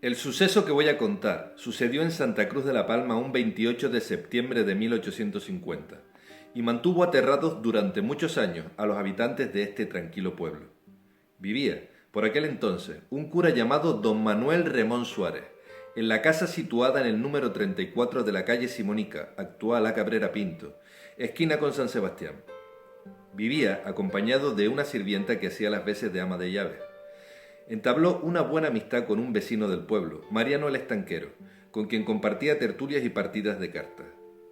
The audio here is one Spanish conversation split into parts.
El suceso que voy a contar sucedió en Santa Cruz de la Palma un 28 de septiembre de 1850 y mantuvo aterrados durante muchos años a los habitantes de este tranquilo pueblo. Vivía, por aquel entonces, un cura llamado don Manuel Remón Suárez, en la casa situada en el número 34 de la calle Simónica, actual a Cabrera Pinto, esquina con San Sebastián. Vivía acompañado de una sirvienta que hacía las veces de ama de llaves. Entabló una buena amistad con un vecino del pueblo, Mariano el Estanquero, con quien compartía tertulias y partidas de cartas.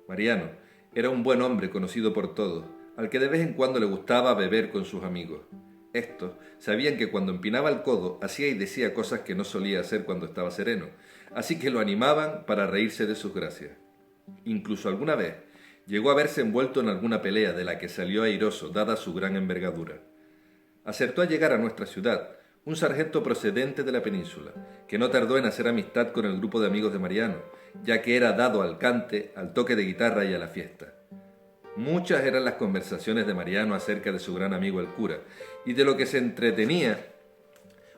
Mariano era un buen hombre conocido por todos, al que de vez en cuando le gustaba beber con sus amigos. Estos sabían que cuando empinaba el codo hacía y decía cosas que no solía hacer cuando estaba sereno, así que lo animaban para reírse de sus gracias. Incluso alguna vez llegó a verse envuelto en alguna pelea de la que salió airoso, dada su gran envergadura. Acertó a llegar a nuestra ciudad un sargento procedente de la península, que no tardó en hacer amistad con el grupo de amigos de Mariano, ya que era dado al cante, al toque de guitarra y a la fiesta. Muchas eran las conversaciones de Mariano acerca de su gran amigo el cura, y de lo que se entretenía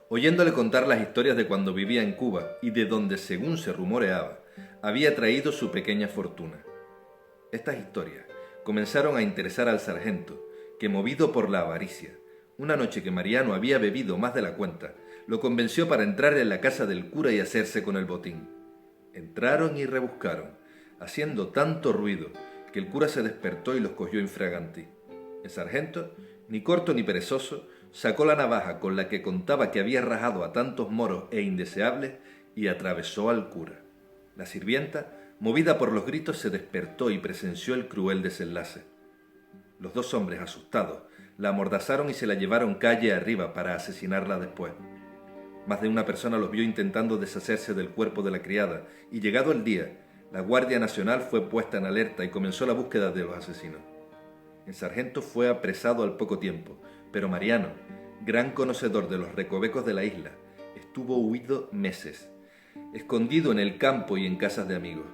oyéndole contar las historias de cuando vivía en Cuba y de donde, según se rumoreaba, había traído su pequeña fortuna. Estas historias comenzaron a interesar al sargento, que, movido por la avaricia, una noche que Mariano había bebido más de la cuenta, lo convenció para entrar en la casa del cura y hacerse con el botín. Entraron y rebuscaron, haciendo tanto ruido que el cura se despertó y los cogió infraganti. El sargento, ni corto ni perezoso, sacó la navaja con la que contaba que había rajado a tantos moros e indeseables y atravesó al cura. La sirvienta, movida por los gritos, se despertó y presenció el cruel desenlace. Los dos hombres, asustados, la amordazaron y se la llevaron calle arriba para asesinarla después. Más de una persona los vio intentando deshacerse del cuerpo de la criada, y llegado el día, la Guardia Nacional fue puesta en alerta y comenzó la búsqueda de los asesinos. El sargento fue apresado al poco tiempo, pero Mariano, gran conocedor de los recovecos de la isla, estuvo huido meses, escondido en el campo y en casas de amigos.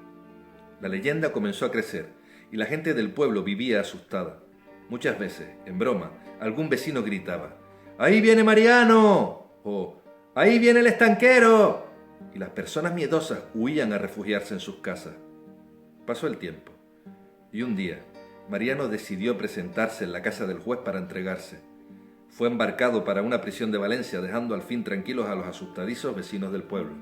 La leyenda comenzó a crecer y la gente del pueblo vivía asustada. Muchas veces, en broma, algún vecino gritaba: «¡Ahí viene Mariano!» o «¡Ahí viene el estanquero!» y las personas miedosas huían a refugiarse en sus casas. Pasó el tiempo y un día Mariano decidió presentarse en la casa del juez para entregarse. Fue embarcado para una prisión de Valencia, dejando al fin tranquilos a los asustadizos vecinos del pueblo.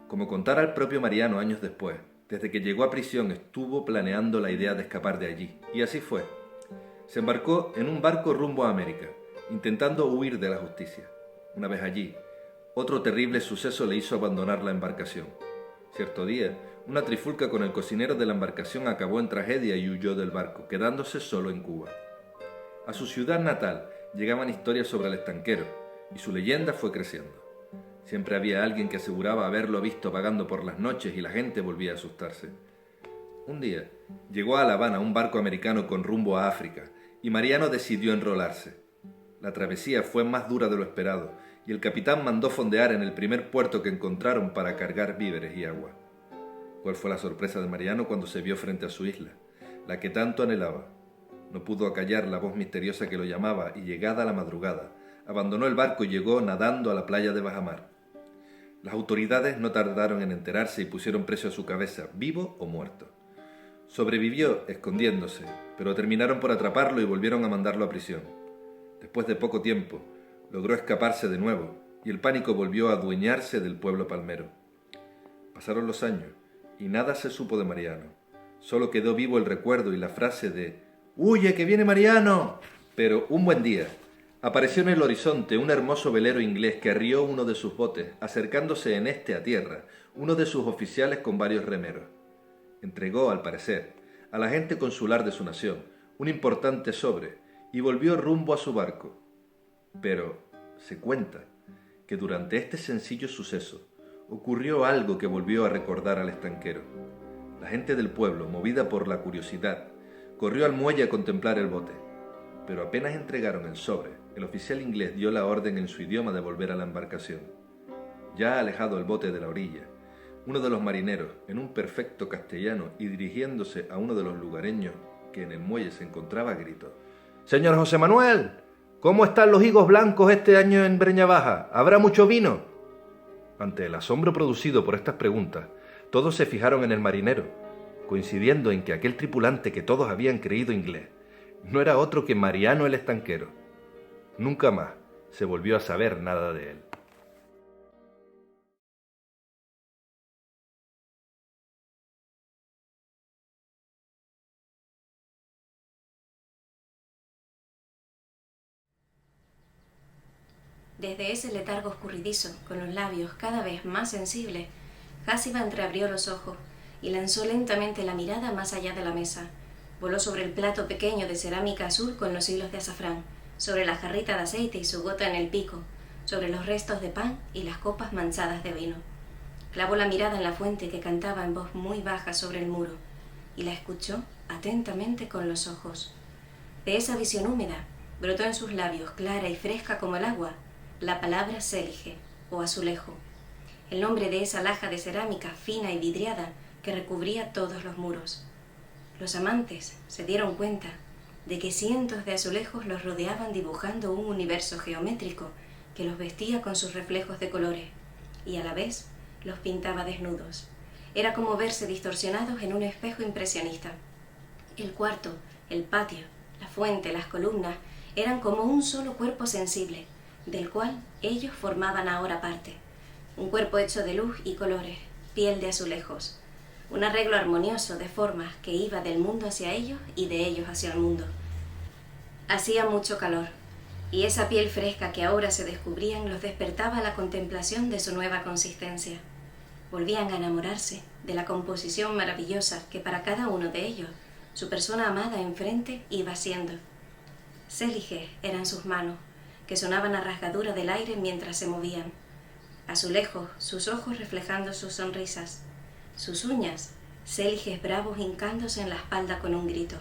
Como contara el propio Mariano años después, desde que llegó a prisión estuvo planeando la idea de escapar de allí, y así fue. Se embarcó en un barco rumbo a América, intentando huir de la justicia. Una vez allí, otro terrible suceso le hizo abandonar la embarcación. Cierto día, una trifulca con el cocinero de la embarcación acabó en tragedia y huyó del barco, quedándose solo en Cuba. A su ciudad natal llegaban historias sobre el estanquero, y su leyenda fue creciendo. Siempre había alguien que aseguraba haberlo visto vagando por las noches y la gente volvía a asustarse. Un día, llegó a La Habana un barco americano con rumbo a África, y Mariano decidió enrolarse. La travesía fue más dura de lo esperado, y el capitán mandó fondear en el primer puerto que encontraron para cargar víveres y agua. ¿Cuál fue la sorpresa de Mariano cuando se vio frente a su isla, la que tanto anhelaba? No pudo acallar la voz misteriosa que lo llamaba, y llegada la madrugada, abandonó el barco y llegó nadando a la playa de bajamar. Las autoridades no tardaron en enterarse y pusieron precio a su cabeza, vivo o muerto. Sobrevivió escondiéndose, pero terminaron por atraparlo y volvieron a mandarlo a prisión. Después de poco tiempo, logró escaparse de nuevo, y el pánico volvió a adueñarse del pueblo palmero. Pasaron los años, y nada se supo de Mariano. Solo quedó vivo el recuerdo y la frase de «¡Huye, que viene Mariano!». Pero un buen día, apareció en el horizonte un hermoso velero inglés que arrió uno de sus botes, acercándose en este a tierra uno de sus oficiales con varios remeros. Entregó, al parecer, al agente consular de su nación un importante sobre y volvió rumbo a su barco. Pero se cuenta que durante este sencillo suceso ocurrió algo que volvió a recordar al estanquero. La gente del pueblo, movida por la curiosidad, corrió al muelle a contemplar el bote. Pero apenas entregaron el sobre, el oficial inglés dio la orden en su idioma de volver a la embarcación. Ya alejado el bote de la orilla, uno de los marineros, en un perfecto castellano y dirigiéndose a uno de los lugareños que en el muelle se encontraba, gritó: «Señor José Manuel, ¿cómo están los higos blancos este año en Breña Baja? ¿Habrá mucho vino?». Ante el asombro producido por estas preguntas, todos se fijaron en el marinero, coincidiendo en que aquel tripulante que todos habían creído inglés no era otro que Mariano el estanquero. Nunca más se volvió a saber nada de él. Desde ese letargo escurridizo, con los labios cada vez más sensibles, Jásiba entreabrió los ojos y lanzó lentamente la mirada más allá de la mesa. Voló sobre el plato pequeño de cerámica azul con los hilos de azafrán, sobre la jarrita de aceite y su gota en el pico, sobre los restos de pan y las copas manchadas de vino. Clavó la mirada en la fuente que cantaba en voz muy baja sobre el muro y la escuchó atentamente con los ojos. De esa visión húmeda brotó en sus labios, clara y fresca como el agua, la palabra célige o azulejo, el nombre de esa laja de cerámica fina y vidriada que recubría todos los muros. Los amantes se dieron cuenta de que cientos de azulejos los rodeaban dibujando un universo geométrico que los vestía con sus reflejos de colores y a la vez los pintaba desnudos. Era como verse distorsionados en un espejo impresionista. El cuarto, el patio, la fuente, las columnas eran como un solo cuerpo sensible, del cual ellos formaban ahora parte. Un cuerpo hecho de luz y colores, piel de azulejos. Un arreglo armonioso de formas que iba del mundo hacia ellos y de ellos hacia el mundo. Hacía mucho calor, y esa piel fresca que ahora se descubrían los despertaba a la contemplación de su nueva consistencia. Volvían a enamorarse de la composición maravillosa que para cada uno de ellos su persona amada enfrente iba siendo. Céliges eran sus manos, que sonaban a rasgadura del aire mientras se movían. Azulejos, sus ojos reflejando sus sonrisas. Sus uñas, céliges bravos hincándose en la espalda con un grito.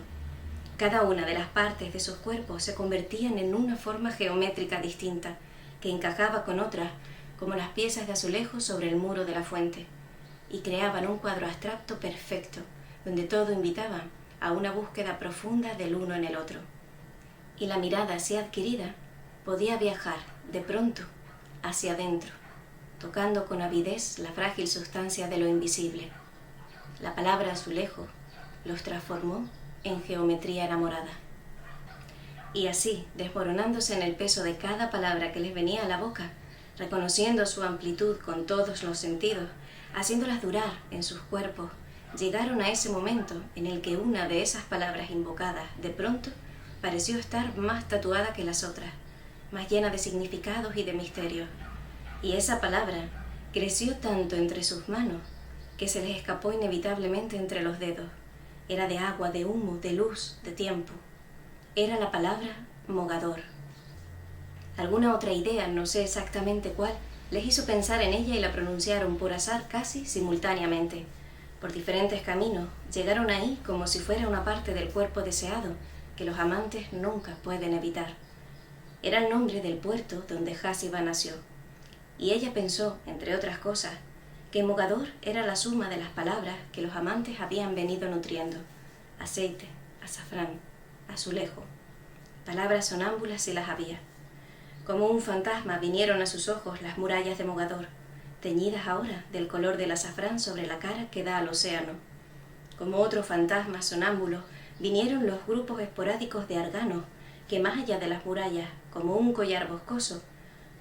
Cada una de las partes de sus cuerpos se convertían en una forma geométrica distinta, que encajaba con otras, como las piezas de azulejo sobre el muro de la fuente, y creaban un cuadro abstracto perfecto, donde todo invitaba a una búsqueda profunda del uno en el otro. Y la mirada así adquirida podía viajar, de pronto, hacia adentro, tocando con avidez la frágil sustancia de lo invisible. La palabra azulejo los transformó en geometría enamorada. Y así, desmoronándose en el peso de cada palabra que les venía a la boca, reconociendo su amplitud con todos los sentidos, haciéndolas durar en sus cuerpos, llegaron a ese momento en el que una de esas palabras invocadas, de pronto, pareció estar más tatuada que las otras, más llena de significados y de misterios. Y esa palabra creció tanto entre sus manos que se les escapó inevitablemente entre los dedos. Era de agua, de humo, de luz, de tiempo. Era la palabra Mogador. Alguna otra idea, no sé exactamente cuál, les hizo pensar en ella y la pronunciaron por azar casi simultáneamente. Por diferentes caminos llegaron ahí como si fuera una parte del cuerpo deseado que los amantes nunca pueden evitar. Era el nombre del puerto donde Jásiba nació. Y ella pensó, entre otras cosas, que Mogador era la suma de las palabras que los amantes habían venido nutriendo. Aceite, azafrán, azulejo. Palabras sonámbulas si las había. Como un fantasma vinieron a sus ojos las murallas de Mogador, teñidas ahora del color del azafrán sobre la cara que da al océano. Como otros fantasmas sonámbulos vinieron los grupos esporádicos de arganos que más allá de las murallas, como un collar boscoso,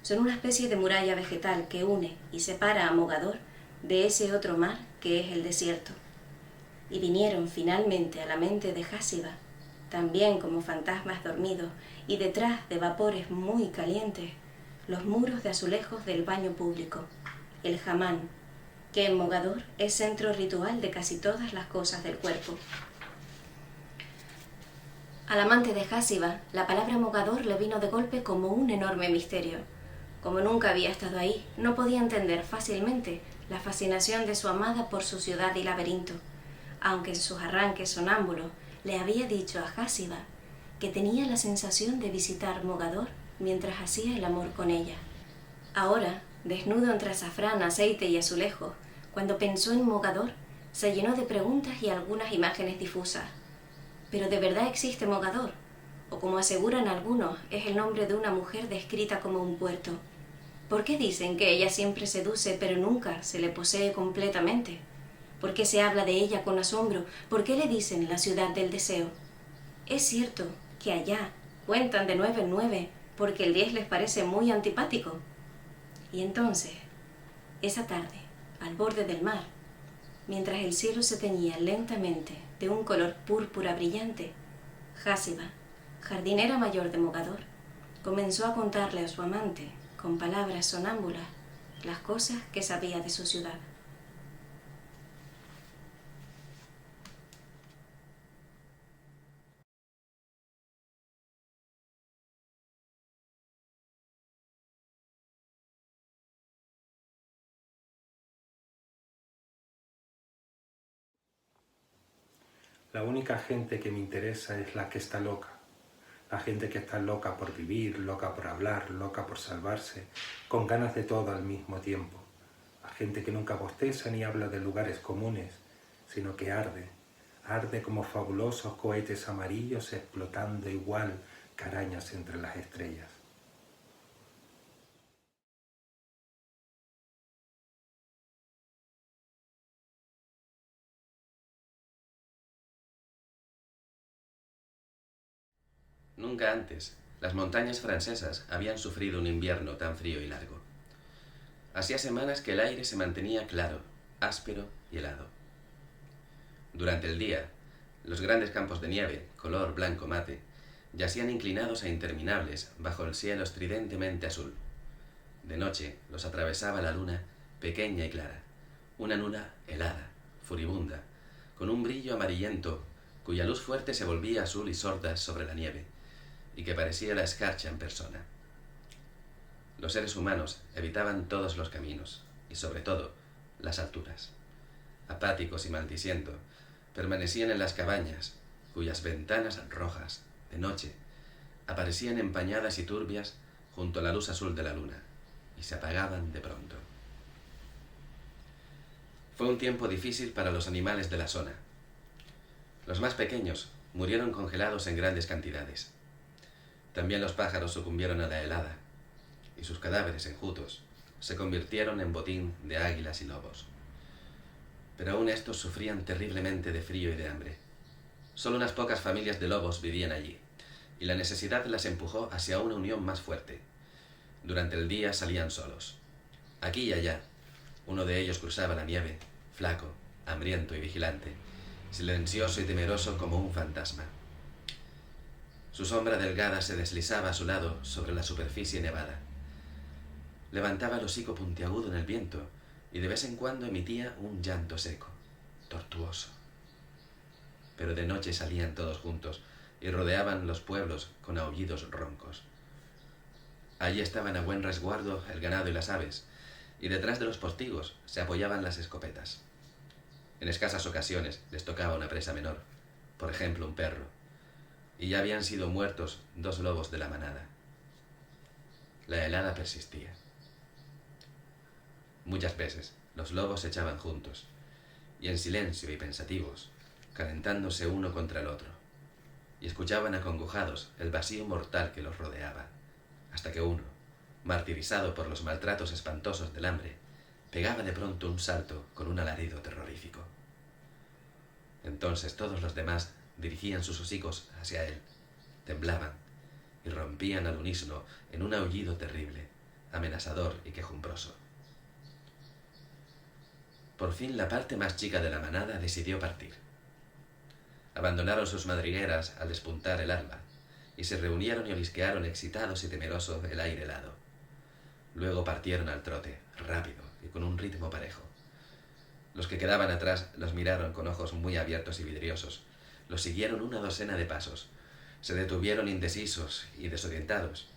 son una especie de muralla vegetal que une y separa a Mogador de ese otro mar que es el desierto. Y vinieron finalmente a la mente de Jásiba, también como fantasmas dormidos y detrás de vapores muy calientes, los muros de azulejos del baño público, el hammam, que en Mogador es centro ritual de casi todas las cosas del cuerpo. Al amante de Jásiba, la palabra Mogador le vino de golpe como un enorme misterio. Como nunca había estado ahí, no podía entender fácilmente la fascinación de su amada por su ciudad y laberinto, aunque en sus arranques sonámbulos le había dicho a Jásiba que tenía la sensación de visitar Mogador mientras hacía el amor con ella. Ahora, desnudo entre azafrán, aceite y azulejo, cuando pensó en Mogador, se llenó de preguntas y algunas imágenes difusas. ¿Pero de verdad existe Mogador? O como aseguran algunos, es el nombre de una mujer descrita como un puerto. ¿Por qué dicen que ella siempre seduce pero nunca se le posee completamente? ¿Por qué se habla de ella con asombro? ¿Por qué le dicen la ciudad del deseo? Es cierto que allá cuentan de 9 en 9 porque el 10 les parece muy antipático. Y entonces, esa tarde, al borde del mar, mientras el cielo se teñía lentamente de un color púrpura brillante, Jásiba, jardinera mayor de Mogador, comenzó a contarle a su amante, con palabras sonámbulas, las cosas que sabía de su ciudad. La única gente que me interesa es la que está loca. La gente que está loca por vivir, loca por hablar, loca por salvarse, con ganas de todo al mismo tiempo. La gente que nunca bosteza ni habla de lugares comunes, sino que arde. Arde como fabulosos cohetes amarillos explotando igual que arañas entre las estrellas. Nunca antes, las montañas francesas habían sufrido un invierno tan frío y largo. Hacía semanas que el aire se mantenía claro, áspero y helado. Durante el día, los grandes campos de nieve, color blanco mate, yacían inclinados e interminables bajo el cielo estridentemente azul. De noche los atravesaba la luna, pequeña y clara, una luna helada, furibunda, con un brillo amarillento cuya luz fuerte se volvía azul y sorda sobre la nieve, y que parecía la escarcha en persona. Los seres humanos evitaban todos los caminos, y sobre todo, las alturas. Apáticos y maldiciendo, permanecían en las cabañas, cuyas ventanas rojas, de noche, aparecían empañadas y turbias junto a la luz azul de la luna, y se apagaban de pronto. Fue un tiempo difícil para los animales de la zona. Los más pequeños murieron congelados en grandes cantidades. También los pájaros sucumbieron a la helada, y sus cadáveres enjutos se convirtieron en botín de águilas y lobos. Pero aún estos sufrían terriblemente de frío y de hambre. Solo unas pocas familias de lobos vivían allí, y la necesidad las empujó hacia una unión más fuerte. Durante el día salían solos. Aquí y allá, uno de ellos cruzaba la nieve, flaco, hambriento y vigilante, silencioso y temeroso como un fantasma. Su sombra delgada se deslizaba a su lado sobre la superficie nevada. Levantaba el hocico puntiagudo en el viento y de vez en cuando emitía un llanto seco, tortuoso. Pero de noche salían todos juntos y rodeaban los pueblos con aullidos roncos. Allí estaban a buen resguardo el ganado y las aves, y detrás de los postigos se apoyaban las escopetas. En escasas ocasiones les tocaba una presa menor, por ejemplo un perro, y ya habían sido muertos 2 lobos de la manada. La helada persistía. Muchas veces los lobos se echaban juntos, y en silencio y pensativos, calentándose uno contra el otro, y escuchaban acongojados el vacío mortal que los rodeaba, hasta que uno, martirizado por los maltratos espantosos del hambre, pegaba de pronto un salto con un alarido terrorífico. Entonces todos los demás dirigían sus hocicos hacia él, temblaban y rompían al unísono en un aullido terrible, amenazador y quejumbroso. Por fin la parte más chica de la manada decidió partir. Abandonaron sus madrigueras al despuntar el alba y se reunieron y olisquearon excitados y temerosos el aire helado. Luego partieron al trote, rápido y con un ritmo parejo. Los que quedaban atrás los miraron con ojos muy abiertos y vidriosos. Los siguieron una docena de pasos. Se detuvieron indecisos y desorientados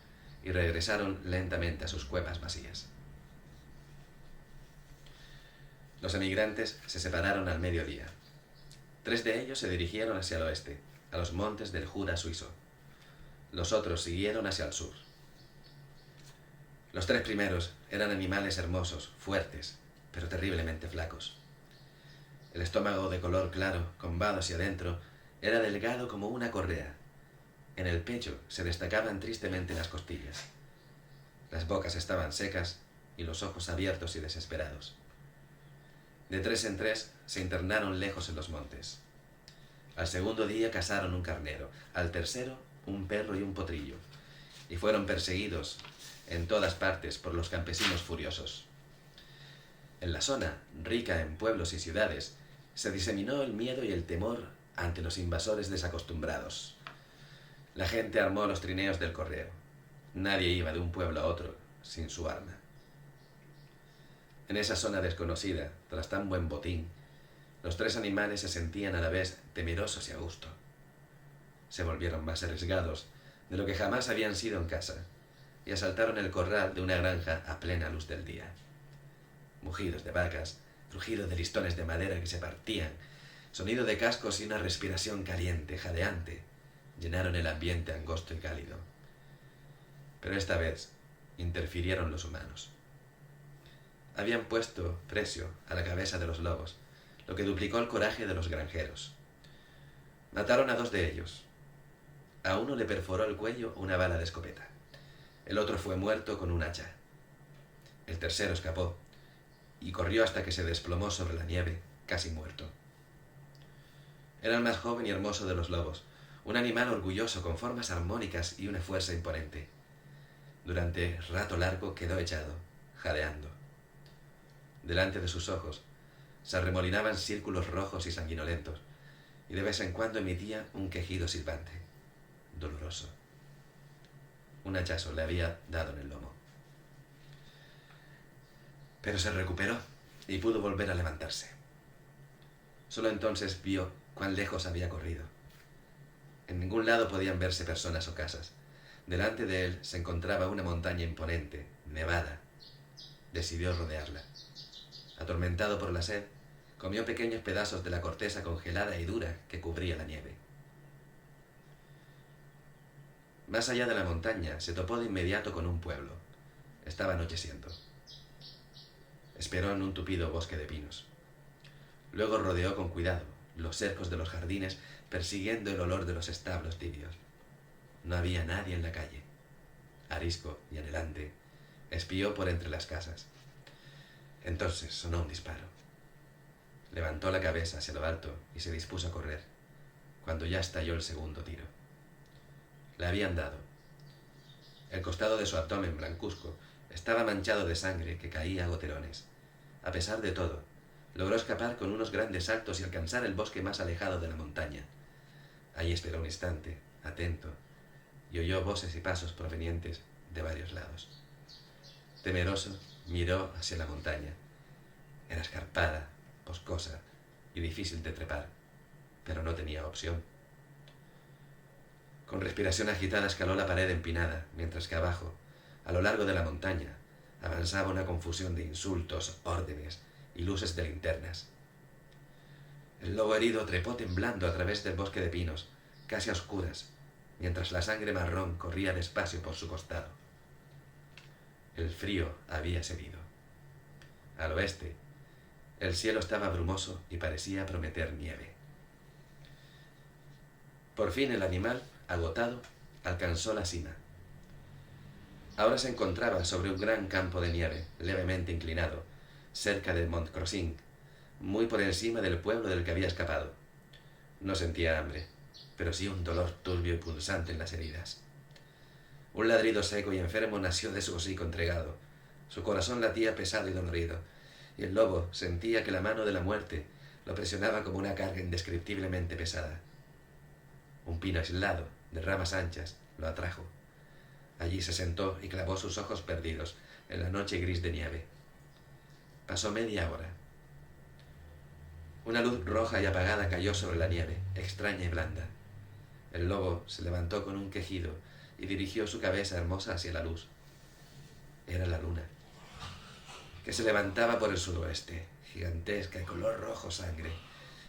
y regresaron lentamente a sus cuevas vacías. Los emigrantes se separaron al mediodía. 3 de ellos se dirigieron hacia el oeste, a los montes del Jura suizo. Los otros siguieron hacia el sur. Los 3 primeros eran animales hermosos, fuertes, pero terriblemente flacos. El estómago de color claro, combado hacia adentro, era delgado como una correa. En el pecho se destacaban tristemente las costillas. Las bocas estaban secas y los ojos abiertos y desesperados. De 3 en 3 se internaron lejos en los montes. Al segundo día cazaron un carnero, al tercero un perro y un potrillo, y fueron perseguidos en todas partes por los campesinos furiosos. En la zona, rica en pueblos y ciudades, se diseminó el miedo y el temor ante los invasores desacostumbrados. La gente armó los trineos del correo. Nadie iba de un pueblo a otro sin su arma. En esa zona desconocida, tras tan buen botín, los 3 animales se sentían a la vez temerosos y a gusto. Se volvieron más arriesgados de lo que jamás habían sido en casa y asaltaron el corral de una granja a plena luz del día. Mugidos de vacas, crujidos de listones de madera que se partían, sonido de cascos y una respiración caliente, jadeante, llenaron el ambiente angosto y cálido. Pero esta vez interfirieron los humanos. Habían puesto precio a la cabeza de los lobos, lo que duplicó el coraje de los granjeros. Mataron a 2 de ellos. A uno le perforó el cuello una bala de escopeta. El otro fue muerto con un hacha. El tercero escapó y corrió hasta que se desplomó sobre la nieve, casi muerto. Era el más joven y hermoso de los lobos, un animal orgulloso con formas armónicas y una fuerza imponente. Durante rato largo quedó echado, jadeando. Delante de sus ojos se arremolinaban círculos rojos y sanguinolentos, y de vez en cuando emitía un quejido silbante, doloroso. Un hachazo le había dado en el lomo. Pero se recuperó y pudo volver a levantarse. Solo entonces vio cuán lejos había corrido. En ningún lado podían verse personas o casas. Delante de él se encontraba una montaña imponente, nevada. Decidió rodearla. Atormentado por la sed, comió pequeños pedazos de la corteza congelada y dura que cubría la nieve. Más allá de la montaña se topó de inmediato con un pueblo. Estaba anocheciendo. Esperó en un tupido bosque de pinos. Luego rodeó con cuidado los cercos de los jardines, persiguiendo el olor de los establos tibios. No había nadie en la calle. Arisco y anhelante, espió por entre las casas. Entonces sonó un disparo. Levantó la cabeza hacia lo alto y se dispuso a correr, cuando ya estalló el segundo tiro. Le habían dado. El costado de su abdomen blancuzco estaba manchado de sangre que caía a goterones. A pesar de todo, logró escapar con unos grandes saltos y alcanzar el bosque más alejado de la montaña. Allí esperó un instante, atento, y oyó voces y pasos provenientes de varios lados. Temeroso, miró hacia la montaña. Era escarpada, boscosa y difícil de trepar, pero no tenía opción. Con respiración agitada escaló la pared empinada, mientras que abajo, a lo largo de la montaña, avanzaba una confusión de insultos, órdenes y luces de linternas. El lobo herido trepó temblando a través del bosque de pinos, casi a oscuras, mientras la sangre marrón corría despacio por su costado. El frío había cedido. Al oeste, el cielo estaba brumoso y parecía prometer nieve. Por fin el animal, agotado, alcanzó la cima. Ahora se encontraba sobre un gran campo de nieve, levemente inclinado, cerca de Montcrossing, muy por encima del pueblo del que había escapado. No sentía hambre, pero sí un dolor turbio y pulsante en las heridas. Un ladrido seco y enfermo nació de su hocico entregado. Su corazón latía pesado y dolorido, y el lobo sentía que la mano de la muerte lo presionaba como una carga indescriptiblemente pesada. Un pino aislado, de ramas anchas, lo atrajo. Allí se sentó y clavó sus ojos perdidos en la noche gris de nieve. Pasó media hora. Una luz roja y apagada cayó sobre la nieve, extraña y blanda. El lobo se levantó con un quejido y dirigió su cabeza hermosa hacia la luz. Era la luna, que se levantaba por el suroeste, gigantesca y color rojo sangre,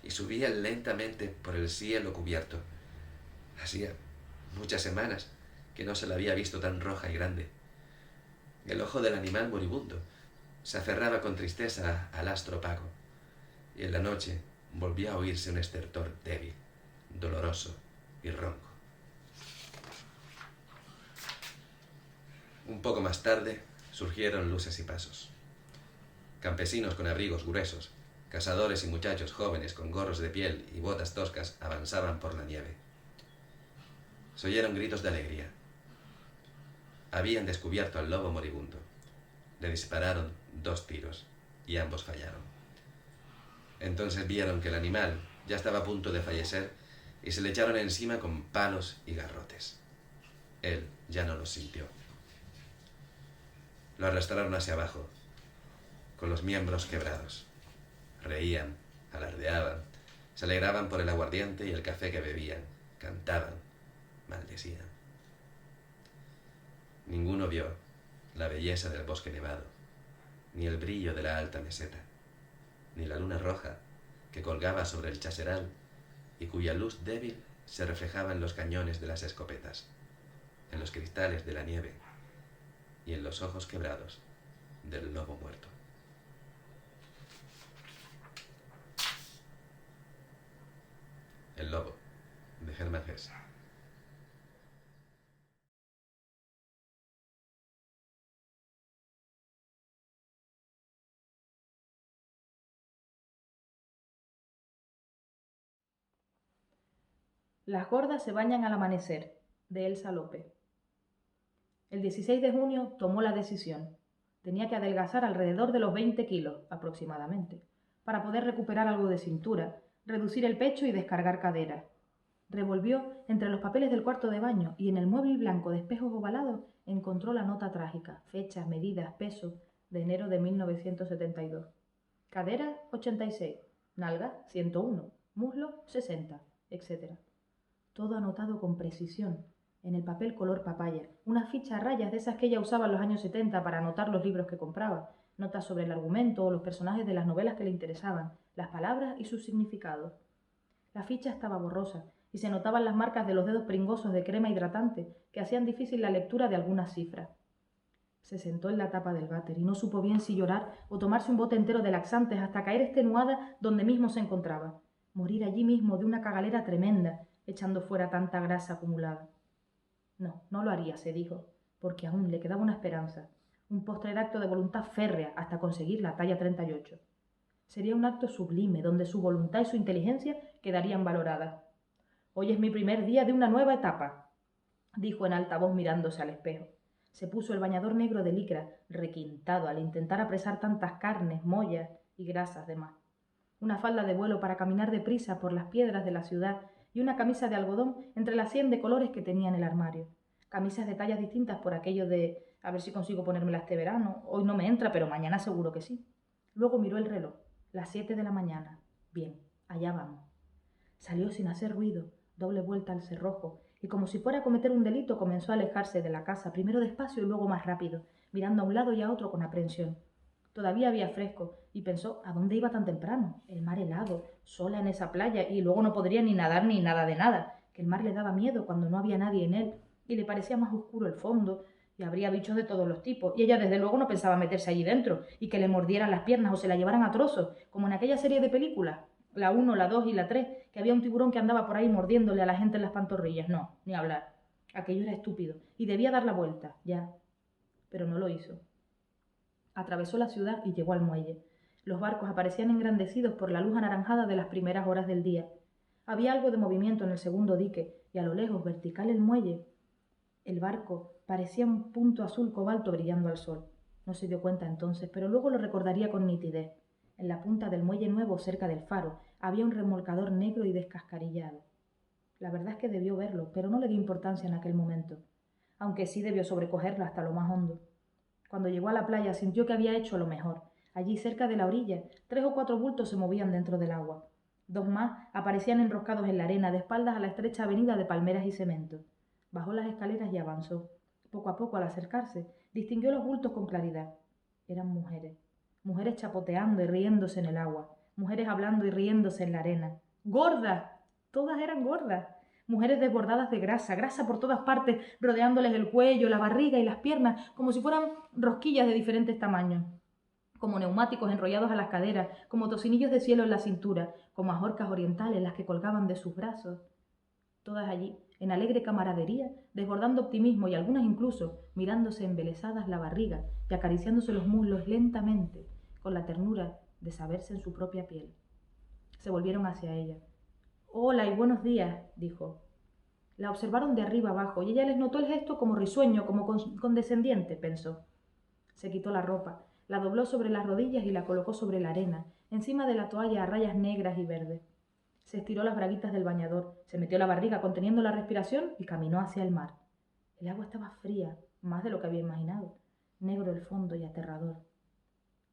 y subía lentamente por el cielo cubierto. Hacía muchas semanas que no se la había visto tan roja y grande. El ojo del animal moribundo se aferraba con tristeza al astro opaco, y en la noche volvía a oírse un estertor débil, doloroso y ronco. Un Un poco más tarde surgieron luces y pasos. Campesinos con abrigos gruesos, cazadores y muchachos jóvenes con gorros de piel y botas toscas avanzaban por la nieve. Se oyeron gritos de alegría. Habían descubierto al lobo moribundo. Le dispararon 2 tiros y ambos fallaron. Entonces vieron que el animal ya estaba a punto de fallecer y se le echaron encima con palos y garrotes. Él ya no los sintió. Lo arrastraron hacia abajo, con los miembros quebrados. Reían, alardeaban, se alegraban por el aguardiente y el café que bebían, cantaban, maldecían. Ninguno vio la belleza del bosque nevado, ni el brillo de la alta meseta, ni la luna roja que colgaba sobre el chaseral y cuya luz débil se reflejaba en los cañones de las escopetas, en los cristales de la nieve y en los ojos quebrados del lobo muerto. El lobo, de Hermann Hesse. Las gordas se bañan al amanecer, de Elsa López. El 16 de junio tomó la decisión. Tenía que adelgazar alrededor de los 20 kilos, aproximadamente, para poder recuperar algo de cintura, reducir el pecho y descargar cadera. Revolvió entre los papeles del cuarto de baño y en el mueble blanco de espejos ovalados encontró la nota trágica, fechas, medidas, peso, de enero de 1972. Cadera, 86, nalga, 101, muslo, 60, etc. Todo anotado con precisión, en el papel color papaya, una ficha a rayas de esas que ella usaba en los años 70 para anotar los libros que compraba, notas sobre el argumento o los personajes de las novelas que le interesaban, las palabras y sus significados. La ficha estaba borrosa y se notaban las marcas de los dedos pringosos de crema hidratante que hacían difícil la lectura de algunas cifras. Se sentó en la tapa del váter y no supo bien si llorar o tomarse un bote entero de laxantes hasta caer extenuada donde mismo se encontraba, morir allí mismo de una cagalera tremenda, echando fuera tanta grasa acumulada. No, no lo haría, se dijo, porque aún le quedaba una esperanza, un postrer acto de voluntad férrea hasta conseguir la talla 38. Sería un acto sublime, donde su voluntad y su inteligencia quedarían valoradas. «Hoy es mi primer día de una nueva etapa», dijo en alta voz mirándose al espejo. Se puso el bañador negro de licra, requintado al intentar apresar tantas carnes, mollas y grasas de más. Una falda de vuelo para caminar deprisa por las piedras de la ciudad y una camisa de algodón entre las 100 de colores que tenía en el armario. Camisas de tallas distintas por aquello de a ver si consigo ponérmela este verano. Hoy no me entra, pero mañana seguro que sí. Luego miró el reloj. Las 7 de la mañana. Bien, allá vamos. Salió sin hacer ruido, doble vuelta al cerrojo, y como si fuera a cometer un delito comenzó a alejarse de la casa, primero despacio y luego más rápido, mirando a un lado y a otro con aprensión. Todavía había fresco, y pensó ¿a dónde iba tan temprano? El mar helado, sola en esa playa, y luego no podría ni nadar ni nada de nada, que el mar le daba miedo cuando no había nadie en él, y le parecía más oscuro el fondo, y habría bichos de todos los tipos, y ella desde luego no pensaba meterse allí dentro, y que le mordieran las piernas o se la llevaran a trozos, como en aquella serie de películas, la 1, la 2 y la 3, que había un tiburón que andaba por ahí mordiéndole a la gente en las pantorrillas. No, ni hablar. Aquello era estúpido, y debía dar la vuelta, ya. Pero no lo hizo. Atravesó la ciudad y llegó al muelle. Los barcos aparecían engrandecidos por la luz anaranjada de las primeras horas del día. Había algo de movimiento en el segundo dique, y a lo lejos, vertical el muelle. El barco parecía un punto azul cobalto brillando al sol. No se dio cuenta entonces, pero luego lo recordaría con nitidez. En la punta del muelle nuevo, cerca del faro, había un remolcador negro y descascarillado. La verdad es que debió verlo, pero no le dio importancia en aquel momento, aunque sí debió sobrecogerlo hasta lo más hondo. Cuando llegó a la playa sintió que había hecho lo mejor. Allí, cerca de la orilla, 3 o 4 bultos se movían dentro del agua. 2 más aparecían enroscados en la arena, de espaldas a la estrecha avenida de palmeras y cemento. Bajó las escaleras y avanzó. Poco a poco, al acercarse, distinguió los bultos con claridad. Eran mujeres. Mujeres chapoteando y riéndose en el agua. Mujeres hablando y riéndose en la arena. ¡Gordas! Todas eran gordas. Mujeres desbordadas de grasa, grasa por todas partes, rodeándoles el cuello, la barriga y las piernas, como si fueran rosquillas de diferentes tamaños, como neumáticos enrollados a las caderas, como tocinillos de cielo en la cintura, como ajorcas orientales las que colgaban de sus brazos. Todas allí, en alegre camaradería, desbordando optimismo y algunas incluso mirándose embelesadas la barriga y acariciándose los muslos lentamente, con la ternura de saberse en su propia piel. Se volvieron hacia ella. «Hola y buenos días», dijo. La observaron de arriba abajo y ella les notó el gesto como risueño, como condescendiente, pensó. Se quitó la ropa, la dobló sobre las rodillas y la colocó sobre la arena, encima de la toalla a rayas negras y verdes. Se estiró las braguitas del bañador, se metió la barriga conteniendo la respiración y caminó hacia el mar. El agua estaba fría, más de lo que había imaginado, negro el fondo y aterrador.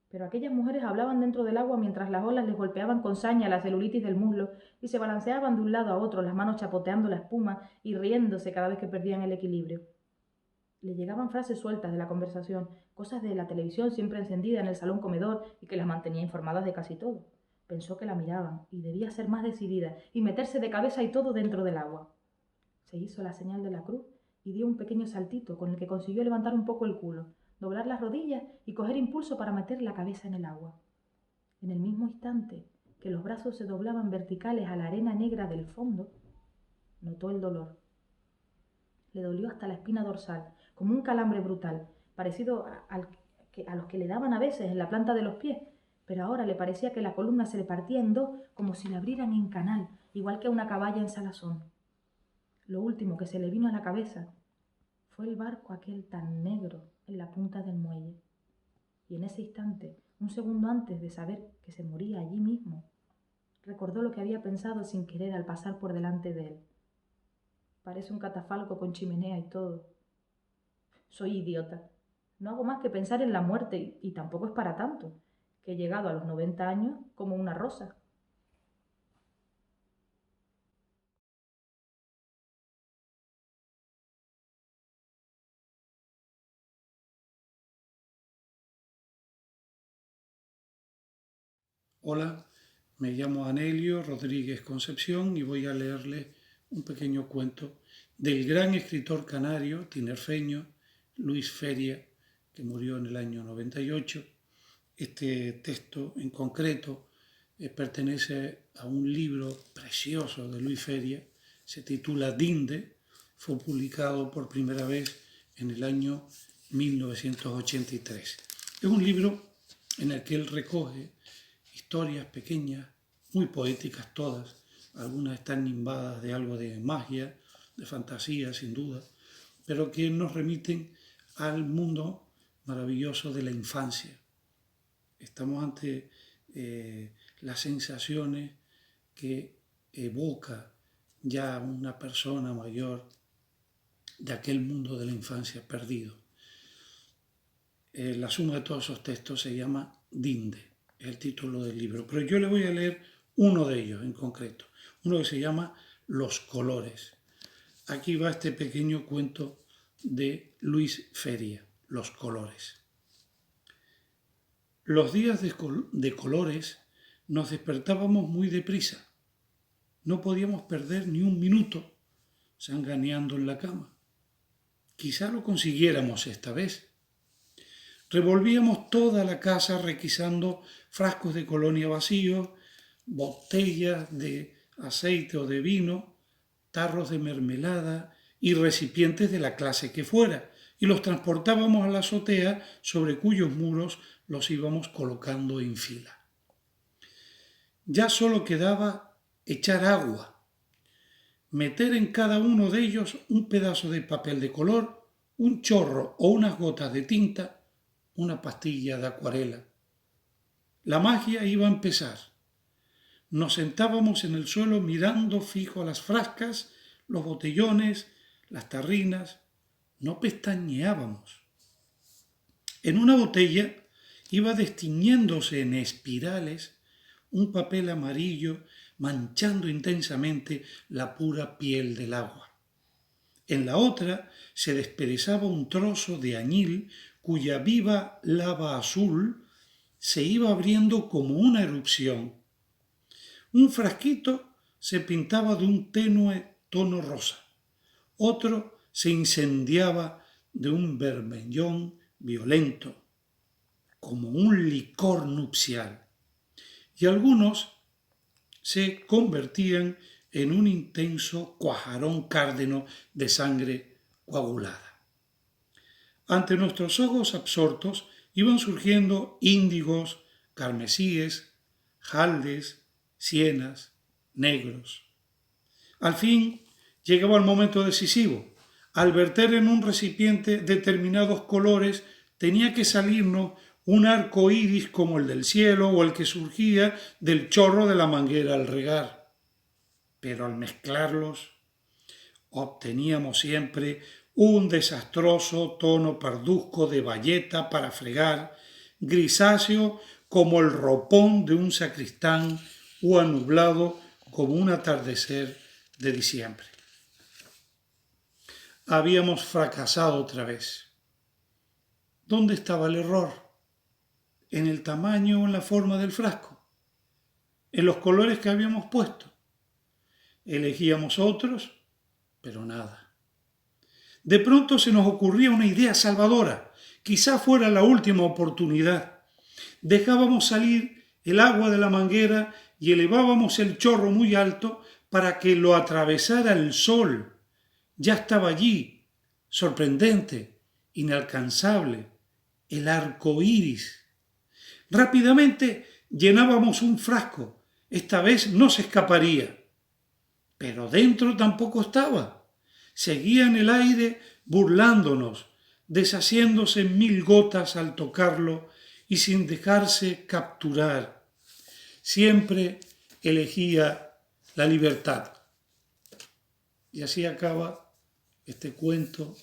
Pero aquellas mujeres hablaban dentro del agua mientras las olas les golpeaban con saña la celulitis del muslo y se balanceaban de un lado a otro, las manos chapoteando la espuma y riéndose cada vez que perdían el equilibrio. Le llegaban frases sueltas de la conversación, cosas de la televisión siempre encendida en el salón comedor y que las mantenía informadas de casi todo. Pensó que la miraban y debía ser más decidida y meterse de cabeza y todo dentro del agua. Se hizo la señal de la cruz y dio un pequeño saltito con el que consiguió levantar un poco el culo, doblar las rodillas y coger impulso para meter la cabeza en el agua. En el mismo instante que los brazos se doblaban verticales a la arena negra del fondo, notó el dolor. Le dolió hasta la espina dorsal, como un calambre brutal, parecido a los que le daban a veces en la planta de los pies, pero ahora le parecía que la columna se le partía en dos como si la abrieran en canal, igual que a una caballa en salazón. Lo último que se le vino a la cabeza fue el barco aquel tan negro en la punta del muelle. Y en ese instante, un segundo antes de saber que se moría allí mismo, recordó lo que había pensado sin querer al pasar por delante de él. Parece un catafalco con chimenea y todo. Soy idiota. No hago más que pensar en la muerte y tampoco es para tanto, que he llegado a los 90 años como una rosa. Hola, me llamo Anelio Rodríguez Concepción y voy a leerles un pequeño cuento del gran escritor canario, tinerfeño, Luis Feria, que murió en el año 98. Este texto en concreto pertenece a un libro precioso de Luis Feria, se titula Dinde, fue publicado por primera vez en el año 1983. Es un libro en el que él recoge historias pequeñas, muy poéticas todas, algunas están nimbadas de algo de magia, de fantasía sin duda, pero que nos remiten al mundo maravilloso de la infancia. Estamos ante las sensaciones que evoca ya una persona mayor de aquel mundo de la infancia perdido. La suma de todos esos textos se llama Dinde, es el título del libro, pero yo le voy a leer uno de ellos en concreto, uno que se llama Los colores. Aquí va este pequeño cuento de Luis Feria, Los colores. Los días de colores nos despertábamos muy deprisa. No podíamos perder ni un minuto sanganeando en la cama. Quizá lo consiguiéramos esta vez. Revolvíamos toda la casa requisando frascos de colonia vacíos, botellas de aceite o de vino, tarros de mermelada y recipientes de la clase que fuera, y los transportábamos a la azotea sobre cuyos muros los íbamos colocando en fila. Ya solo quedaba echar agua, meter en cada uno de ellos un pedazo de papel de color, un chorro o unas gotas de tinta, una pastilla de acuarela. La magia iba a empezar. Nos sentábamos en el suelo mirando fijo a las frascas, los botellones, las tarrinas. No pestañeábamos. En una botella iba destiñéndose en espirales un papel amarillo manchando intensamente la pura piel del agua. En la otra se desperezaba un trozo de añil cuya viva lava azul se iba abriendo como una erupción. Un frasquito se pintaba de un tenue tono rosa, otro se incendiaba de un bermellón violento, como un licor nupcial, y algunos se convertían en un intenso cuajarón cárdeno de sangre coagulada. Ante nuestros ojos absortos iban surgiendo índigos, carmesíes, jaldes, sienas, negros. Al fin llegaba el momento decisivo. Al verter en un recipiente determinados colores tenía que salirnos un arco iris como el del cielo o el que surgía del chorro de la manguera al regar. Pero al mezclarlos obteníamos siempre un desastroso tono parduzco de bayeta para fregar, grisáceo como el ropón de un sacristán o anublado como un atardecer de diciembre. Habíamos fracasado otra vez. ¿Dónde estaba el error? ¿En el tamaño o en la forma del frasco? ¿En los colores que habíamos puesto? Elegíamos otros, pero nada. De pronto se nos ocurría una idea salvadora. Quizá fuera la última oportunidad. Dejábamos salir el agua de la manguera y elevábamos el chorro muy alto para que lo atravesara el sol. Ya estaba allí, sorprendente, inalcanzable, el arco iris. Rápidamente llenábamos un frasco. Esta vez no se escaparía. Pero dentro tampoco estaba. Seguía en el aire burlándonos, deshaciéndose en 1000 gotas al tocarlo y sin dejarse capturar. Siempre elegía la libertad. Y así acaba este cuento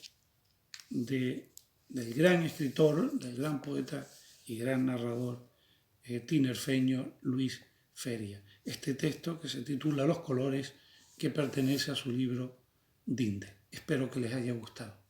del gran escritor, del gran poeta y gran narrador tinerfeño Luis Feria. Este texto que se titula Los colores, que pertenece a su libro Dinde. Espero que les haya gustado.